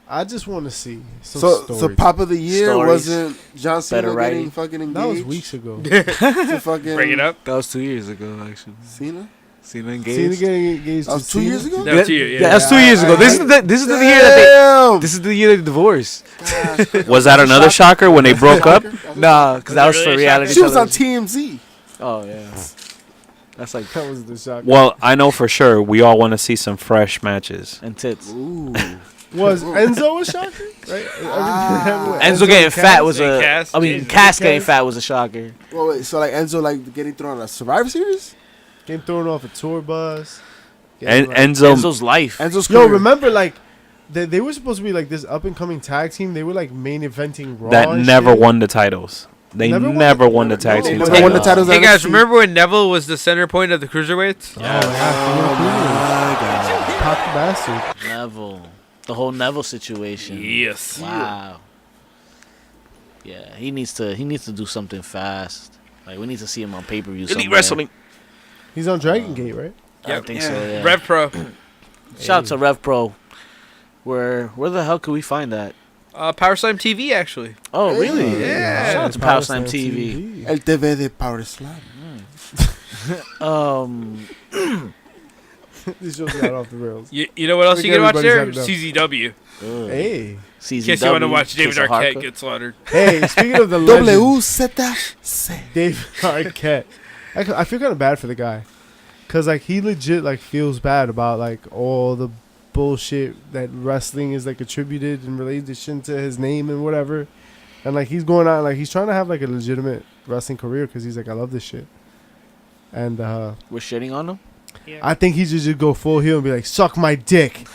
I just want to see some
So
stories.
pop of the year
Stories.
wasn't John Cena
Better
getting
writing.
fucking engaged.
That was weeks ago.
To fucking
Bring it up.
That was 2 years ago, actually.
Cena.
Cena
Cena getting engaged.
That was
to
2 years
Cena?
ago.
That was two years,
Yeah, that's 2 years ago. This is the year that
Damn.
this is the year they divorced.
Was that another shocker when they broke up?
Nah, because that was
Was it
for
really
reality.
She was on
television.
TMZ.
Oh yeah, that's like
That was the shock.
Well, I know for sure we all want to see some fresh matches.
and tits.
Ooh.
Was Enzo a shocker? Right?
Enzo getting fat was
and
a.
Cass,
I mean,
Jesus.
Cass getting
Cass.
fat was a shocker.
Well, wait, so like Enzo like getting thrown on a Survivor Series?
Getting thrown off a tour bus.
And
Getting, like-
Enzo,
Life.
Enzo's
Yo,
career.
remember like they were supposed to be like this up and coming tag team. They were like main eventing Raw.
that
and
never
shit.
won the titles. They
Never
never,
won-
won the tag
no,
team
but
They
they
titles.
won the titles.
Hey
at
guys,
NXT.
remember when Neville was the center point of the cruiserweights?
Oh yeah, Pop the bastard.
Neville. The whole Neville situation.
Yes.
Wow. Yeah, he needs to do something fast. Like we need to see him on pay-per-view.
Elite
somewhere.
Wrestling.
He's on Dragon Gate, right?
I think so. Yeah.
Rev Pro.
Shout out to Rev Pro. Where the hell could we find that?
Power Slam TV, actually.
Oh, really?
Yeah.
Shout out to Power Slam TV.
El TV de Power Slam.
This show's got off the rails.
You know what else
I
you
think
can watch there?
everybody's
CZW.
Hey,
CZW.
In case you want to watch David
Case of
Arquette
Hardcore.
get slaughtered.
hey. Speaking of the legend,
WZC.
David Arquette. I feel kind of bad for the guy, cause like he legit like feels bad about like all the bullshit that wrestling is like attributed in relation to his name and whatever, and like he's going on like he's trying to have like a legitimate wrestling career because he's like I love this shit, and
We're shitting on him.
I think he should just go full heel and be like suck my dick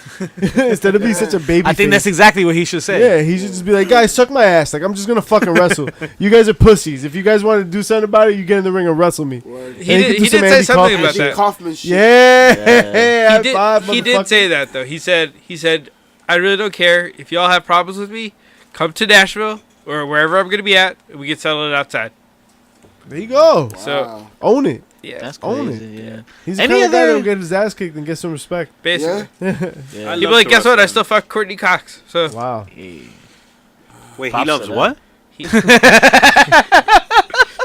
instead of being such a baby.
I think that's exactly what he should say.
Yeah, he should just be like, guys, suck my ass. Like, I'm just going to fucking wrestle. You guys are pussies. If you guys want to do something about it, you get in the ring and wrestle me.
He
And
did,
could do
he
some
did say
Andy
something
Kaufman
about
shit.
that.
Kaufman shit.
Yeah.
Yeah.
He
High
did,
five,
he did
motherfucker.
say that, though. He said, I really don't care. If y'all have problems with me, come to Nashville or wherever I'm going to be at. And we can settle it outside.
There you go.
So,
Own it.
yeah.
That's
Own
crazy.
it.
Yeah.
He's the
Any
kind of guy
other-
that'll get his ass kicked and get some respect.
Basically.
Yeah.
He'd be like, guess what? I still fuck Courtney Cox. So,
Wow.
Hey.
Wait,
Props
he loves
to
what?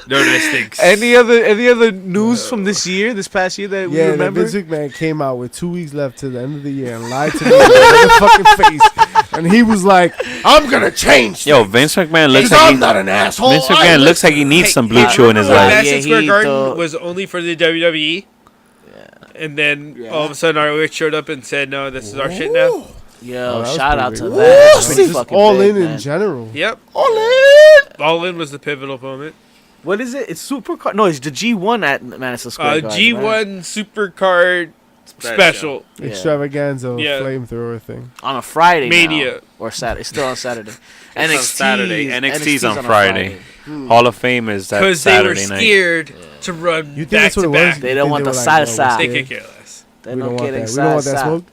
no nice things.
Any other news from this past year that we
Yeah, that
remember?
Vince McMahon came out with 2 weeks left to the end of the year and lied to me in the fucking face. And he was like, I'm going to change.
Yo, Vince McMahon looks
Because
like
I'm not an asshole.
Vince McMahon looks like he needs some blue chew in his
Remember when
life.
Madison
Yeah,
Square
he
Garden
thought-
was only for the WWE? And then all of a sudden ROH showed up and said, no, this is our shit now.
Oh,
Yo,
that was
shout
pretty
out
big.
to
Woo!
that. That's
It's
pretty
just
fucking
all
big,
in
man.
Yep.
general.
All in was the pivotal moment.
What is it? It's Supercard. No, it's the G1 at Madison Square Garden.
G1
right?
Supercard special.
Yeah.
Extravaganza
Yeah.
flamethrower thing.
On a Friday
Mania.
now. Or Saturday. It's still on Saturday.
on Saturday. NXT's on
a
Friday. Hall of Fame is that
Because they were
Saturday night.
scared to run
You think
back
that's what
to
it was?
back.
They don't want the
They were like,
salsa.
no,
They
Yeah.
could care less.
They're
We
not
don't want
getting
that. We don't want that
salsa.
smoke.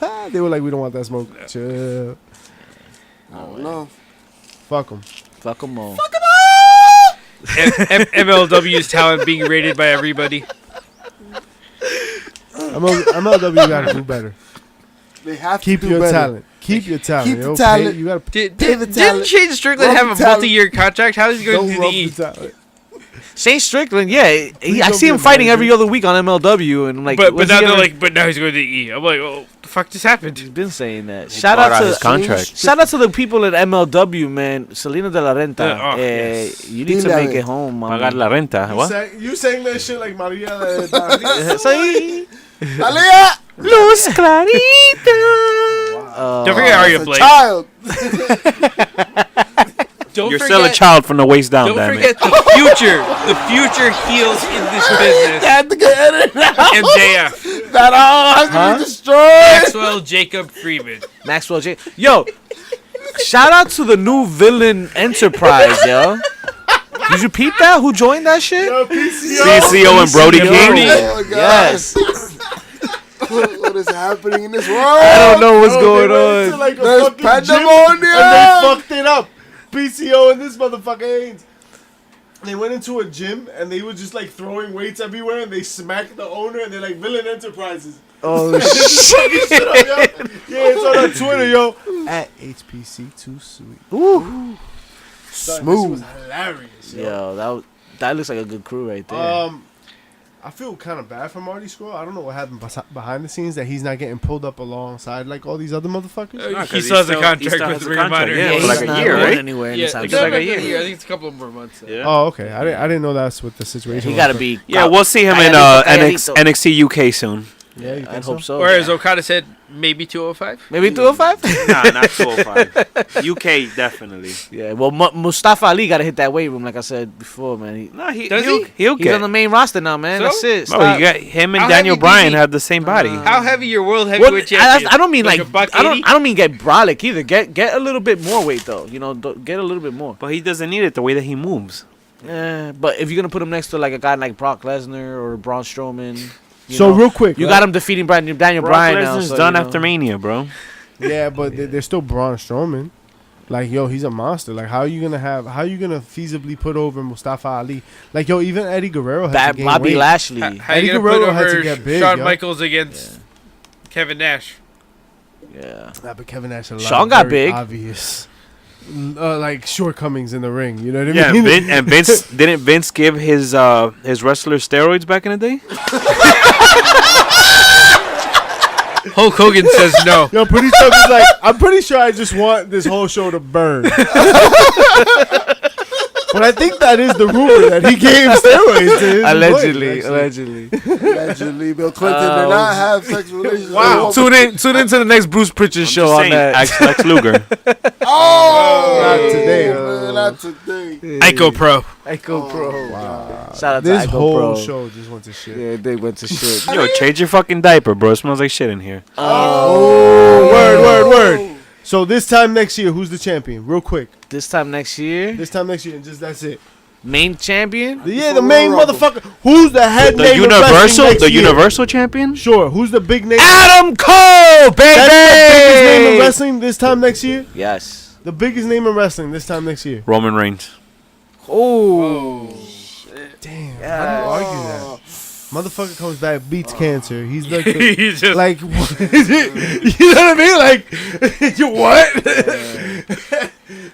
Huh?
They were like, we don't want that smoke. Chill.
I don't know.
Fuck them.
Fuck them all.
MLW's talent being rated by everybody.
MLW got to do better.
They have
Keep
to do
your
better.
talent. Keep your talent.
Keep the
yo.
talent.
You got to
Didn't
talent.
Shane Strickland
Rub
have
the
a
talent.
multi-year contract? How is he going
don't
to do
rub
the E?
the talent.
Shane Strickland, yeah. I
don't
see
be
him
a
fighting
manager.
every other week on MLW. And I'm like,
But
when's
now
he
they're
ever-
like, but now he's going to the E. I'm like, oh, the fuck just happened?
He's been saying that.
He
Shout
bought
out
his
to
contract.
Shout out to the people at MLW, man. Selena de la Renta.
Oh, yes.
You need to
Dile,
make
güey.
it home, man.
Pagar la renta. What?
You saying that shit like Maria.
Soy
Aaliyah!
Luz Clarita.
Don't forget Aria
As a
Blake.
child.
Don't
You're
forget,
still a child from the waist down,
Don't
damn
forget
it.
the future. The future heels in this business.
Had to get edited out.
MJF.
That all has to be destroyed.
Maxwell Jacob Freeman.
Maxwell J. Yo, shout out to the new villain Enterprise, yo. Did you peep that? Who joined that shit?
CCO and Brody
PCO.
King.
Oh my God.
Yes.
What is happening in this world?
I don't know what's going on.
Like a
There's
fucking gym,
pandemonium.
and they fucked it up. PCO and this motherfucker Haynes. They went into a gym and they were just like throwing weights everywhere and they smacked the owner and they're like Villain Enterprises.
Oh,
This is fucking shit up, yo. Yeah, it's on our Twitter, yo. At HPC Too Sweet.
Ooh.
Son, this shit
Smooth.
was hilarious, yo.
Yo, that looks like a good crew right there.
I feel kind of bad for Marty Scurll. I don't know what happened behind the scenes that he's not getting pulled up alongside like all these other motherfuckers.
He still has a contract with Ring of Honor.
Yeah, for
he's
like a
not
year,
going
right?
anywhere
Yeah,
anytime
it's
soon.
like
a
a
year.
year. I think it's a couple more months.
Yeah.
Oh, okay. I didn't know that's what the situation.
He
was.
got to be.
Yeah, we'll see him in
Calladito.
NXT UK soon.
Yeah, you
I
think
hope so.
Whereas Okada said maybe 205.
Maybe 205.
Nah, not 205. UK definitely.
Yeah. Well, Mustafa Ali got to hit that weight room, like I said before, man.
No,
Does he?
He'll
He's
get.
on the main roster now, man.
So?
That's it.
Bro,
Stop.
you got him and
How
Daniel
heavy
Bryan
is he?
have the same body.
How heavy your world
Well,
heavyweight champion?
I don't mean like
a buck
I
80?
don't mean get brolic either. Get a little bit more weight though. You know, get a little bit more.
But he doesn't need it the way that he moves.
But if you're gonna put him next to like a guy like Brock Lesnar or Braun Strowman,
So real quick,
you
right?
got him defeating Daniel
Brock
Bryan now.
Lesnar's
So,
done
you know.
after Mania, bro.
Yeah, but they're still Braun Strowman. Like, yo, he's a monster. Like, how you gonna feasibly put over Mustafa Ali? Like, yo, even Eddie Guerrero has to gain
Bobby
weight.
Lashley.
How
Eddie
you gonna
Guerrero
put
had to
over
get big,
Shawn
yo.
Michaels against Kevin Nash?
Yeah.
Nah, but Kevin Nash had a lot
Sean
of
got
very
big.
obvious, like shortcomings in the ring. You know what I
Yeah,
mean?
Vince didn't Vince give his wrestlers steroids back in the day?
Hulk Hogan says no.
Yo, pretty tough is like, I'm pretty sure I just want this whole show to burn. But I think that is the rumor that he gave steroids to his
Allegedly.
employees, actually.
Allegedly, Bill Clinton did not have sex relations.
Wow. Tune into the next Bruce Pritchard show on that.
Ask Lex Luger.
Oh,
Not today,
man, not today.
Ico Pro.
Ico Pro.
Wow.
Shout out
This
to Ico
whole
Pro.
show just went to shit.
Yeah, they went to shit.
Yo, change your fucking diaper, bro. It smells like shit in here.
Oh, word. So this time next year, who's the champion? Real quick.
This time next year,
This time next year, and just that's it.
main champion.
Yeah, the main motherfucker. Who's the head
The
name of wrestling
Universal,
next
the
year?
Universal champion.
Sure. Who's the big name?
Adam Cole, baby.
That's the biggest name in wrestling this time next year.
Yes.
The biggest name in wrestling this time next year.
Roman Reigns.
Oh.
Damn.
Yeah.
How do you argue that? Motherfucker comes back, beats cancer. He's like, the,
He's just
like, what is it? You know what I mean? Like, you what?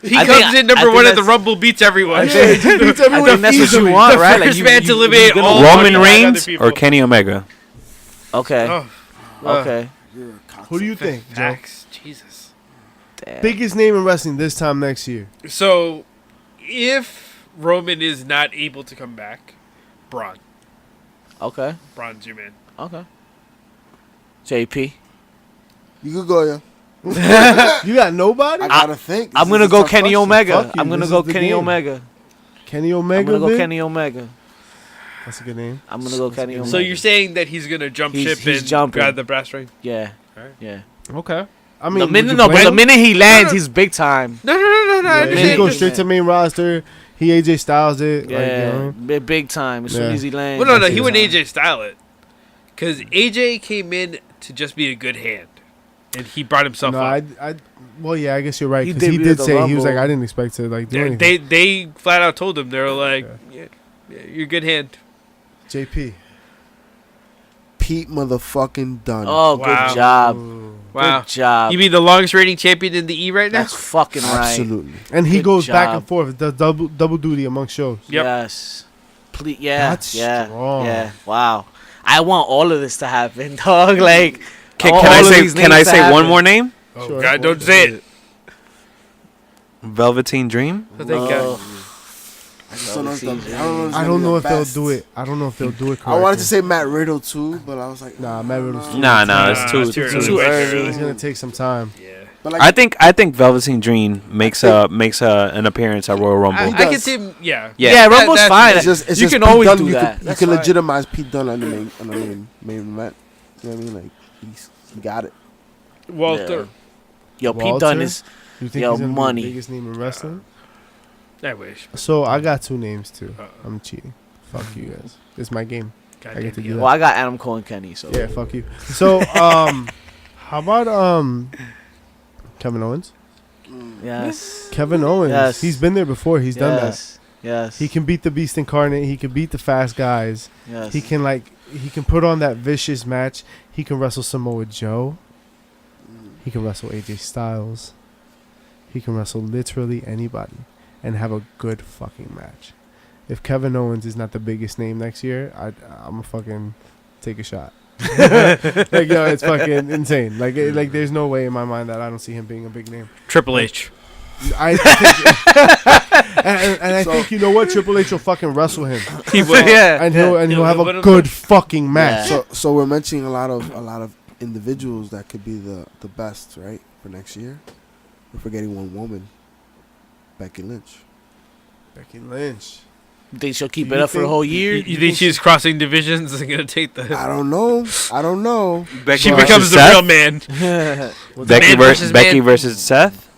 he
I
comes
think-
in number
I think
one at the
that's-
Rumble, beats everyone.
He beats
I
everyone
think that's what
easily.
you want,
The
right?
first man to
you're
eliminate
gonna-
all
Roman
49 other
Reigns
people.
or Kenny Omega?
Okay.
Oh,
Okay.
Who do you think, Joe?
facts. Jesus.
Damn.
Biggest name in wrestling this time next year.
So, if Roman is not able to come back, Braun.
Okay.
Braun's your man.
Okay. JP.
You could go, yeah.
You got nobody?
I gotta think.
I'm
This
gonna
is a
go
tough
Kenny
question.
Omega.
Fuck you,
I'm gonna
this
go
is the
Kenny
game.
Omega.
Kenny
I'm
Omega.
gonna go
Vic?
Kenny Omega.
That's a good name.
I'm gonna go Kenny Omega.
So you're saying that he's gonna jump
He's-
ship
he's
and
jumping.
grab the brass ring?
Yeah.
Alright.
Yeah.
Okay. I
The
mean,
minute the minute he lands, he's big time.
No. I
he
understand.
goes straight to main roster. He AJ Styles it.
Yeah.
Like, you know?
Big time. As soon
Yeah.
as he lands.
Well, no,
That's
he
his
wouldn't
time.
AJ style it. Because AJ came in to just be a good hand. And he brought himself
No,
up.
well, yeah, I guess you're right.
He
Because he
debuted
did
the
say, he was like,
Rumble.
I didn't expect to like do
Yeah,
anything.
they flat out told him. They were like, yeah, you're a good hand.
JP.
Pete motherfucking Dunne.
Oh,
Wow.
good job.
Ooh.
Wow.
Good job.
You mean the longest reigning champion in the E right now?
That's fucking right.
Absolutely.
And he
Good
goes back
job.
and forth. Does double duty among shows.
Yep.
Yes. Please, yeah.
That's
yeah.
strong.
Yeah. Wow. I want all of this to happen, dog. Like,
Can
all
I
of
say?
these
Can I
names to
say one
happen.
more name?
Oh,
Sure.
God, don't say it.
Velveteen Dream.
Oh, thank God.
I just don't know if they'll-
I don't know if they'll do it. I don't know if they'll do it correctly.
I wanted to say Matt Riddle too, but I was like,
Nah, Matt Riddle's too-
Nah,
Nah,
it's too
it's too
early.
early.
It's going to take some time.
Yeah.
but like,
I think Velveteen Dream makes an appearance at Royal Rumble.
I
He
can
does.
see him, yeah.
Yeah, Rumble's
that's-
fine.
it's just
You can
Pete
always
Dunne,
do
you
that.
Can, you
That's
can
fine.
legitimize Pete Dunne on the main event. You know what I mean? Like he got it.
Walter.
Yo, Pete
Walter?
Dunne is.
You think
Yo,
he's gonna
money.
be the biggest name in wrestling?
I wish.
So I got two names too.
Uh-oh.
I'm cheating. Fuck you guys. It's my game.
God
I get to
damn
do
you.
that.
Well, I got Adam Cole and Kenny, so.
Yeah, fuck you. So how about Kevin Owens?
Yes.
Kevin Owens.
Yes.
He's been there before. He's done that.
Yes. Yes.
He can beat the Beast Incarnate. He can beat the fast guys.
Yes.
He can put on that vicious match. He can wrestle Samoa Joe. He can wrestle AJ Styles. He can wrestle literally anybody and have a good fucking match. if Kevin Owens is not the biggest name next year, I'm gonna fucking take a shot. Like, yo, it's fucking insane. Like, there's no way in my mind that I don't see him being a big name.
Triple H.
I think, and I think, you know what, Triple H will fucking wrestle him,
He will.
Yeah.
and he'll have a good fucking match.
Yeah.
So we're mentioning a lot of individuals that could be the best, right, for next year. We're forgetting one woman, Becky Lynch.
Becky Lynch.
Think she'll keep
Do
it
you
up for the
think-
whole year?
You think she's crossing divisions and gonna take the?
I don't know.
She
versus
becomes the
Seth?
real man.
Becky
Man
Becky
man.
versus Seth.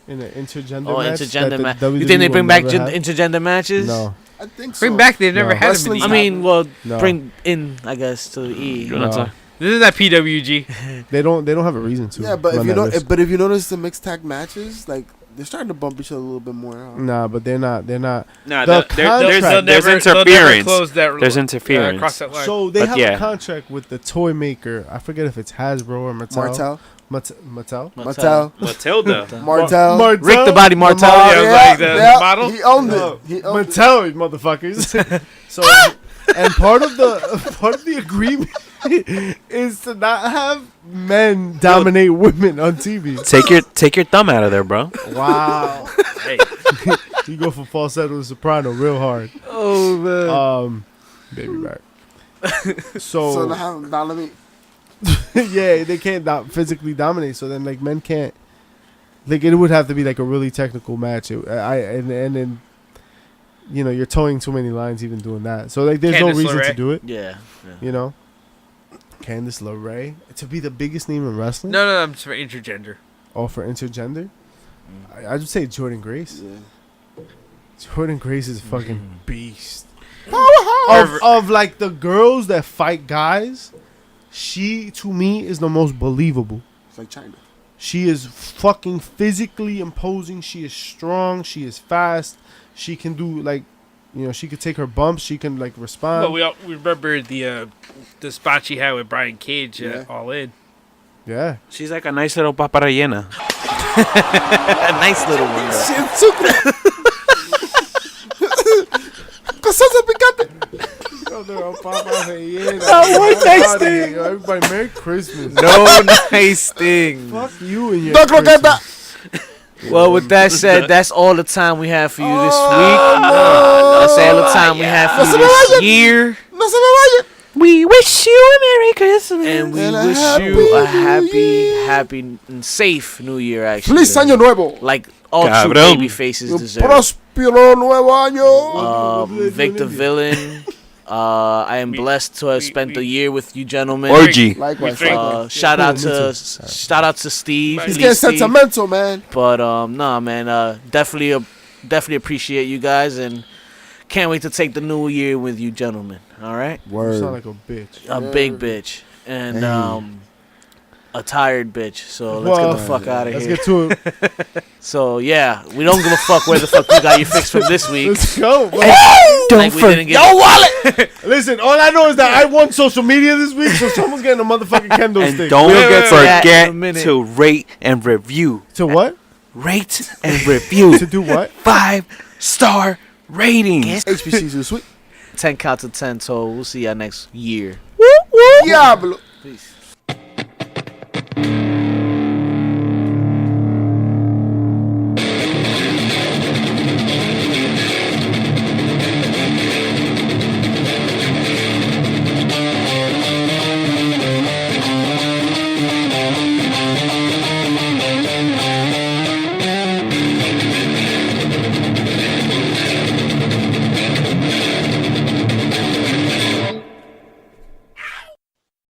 In an intergender
Oh,
match.
intergender
that
match.
the
You
WWE
think they bring
will
back
never have?
intergender matches?
No.
I think so.
Bring back. They've never
No.
had him in
Wrestling's
the
I
E.
mean, well,
No.
bring in, I guess, to the E.
You know what I'm
No.
saying?
This is that PWG.
They don't have a reason to.
Yeah, but
run
if you
that
know,
risk.
but if you notice the mixed tag matches, like they're starting to bump each other a little bit more out.
Nah, but they're not.
Nah,
The contract-
there's interference. There's interference.
Cross that line.
So they
But
have
yeah.
a contract with the toy maker. I forget if it's Hasbro or Mattel. Mattel.
Mattel.
Matilda.
Martel.
Rick the Body Martel.
Yeah, like the model?
He owned
No.
it. He owned it.
Mattel, you motherfuckers. So, and part of the agreement is to not have men dominate women on TV.
Take your thumb out of there, bro.
Wow.
Hey.
You go from falsetto to soprano real hard.
Oh, man.
Baby back.
So
So,
now let me.
yeah, they can't physically dominate. So then, like, men can't. Like, it would have to be like a really technical match. And then, you know, you're towing too many lines even doing that. So like, there's
Candice
no reason to
LeRae.
do it.
Yeah.
You know, Candice LeRae to be the biggest name in wrestling.
No, I'm just for intergender.
Oh, for intergender, I'd just say Jordan Grace.
Yeah.
Jordan Grace is a fucking beast.
Or-
Of like the girls that fight guys, she to me is the most believable.
It's like China.
She is fucking physically imposing. She is strong. She is fast. She can do like, you know, she could take her bumps. She can like respond.
Well, we remember the spot she had with Brian Cage
Yeah.
All In.
Yeah.
She's like a nice little paparayena.
A nice little one.
Cosas picante.
Everybody, Merry Christmas.
No nice thing.
Fuck you and your
Don't look at
Christmas.
Well, with that said, that's all the time we have for you this
Oh,
week. That's all the time we have for you this year.
No se me vaya.
We wish you a Merry Christmas.
And we
And a
wish
happy
you a
new
happy,
year.
happy, and safe New Year, actually.
Feliz año nuevo.
Like all true
Cabrón.
baby faces
Un
deserve.
próspero nuevo año.
Victor Villain. I am blessed to have spent the year with you gentlemen.
Orgy.
Likewise.
drink-
likewise.
Shout out
Cool, me
to Steve.
He's
Please,
getting
Steve.
sentimental, man.
But nah, man. Definitely appreciate you guys, and can't wait to take the new year with you gentlemen. All right,
You
Word.
sound like a bitch.
a
Yeah.
big bitch and
Hey.
a tired bitch. So let's get
Well,
the fuck out of
Let's
here.
get to it.
So yeah, we don't give a fuck where the fuck you got your fix from this week.
Let's go. Bro.
Like we didn't get
wallet.
Listen, all I know is that I won social media this week, so someone's getting a motherfucking kendo
And
stick.
don't
We'll get to that in a
forget
minute.
to rate and review.
To what?
Rate and review.
To do what?
5-star rating.
HBC's is sweet.
10 count to 10. So we'll see y'all next year.
Diablo.
Peace.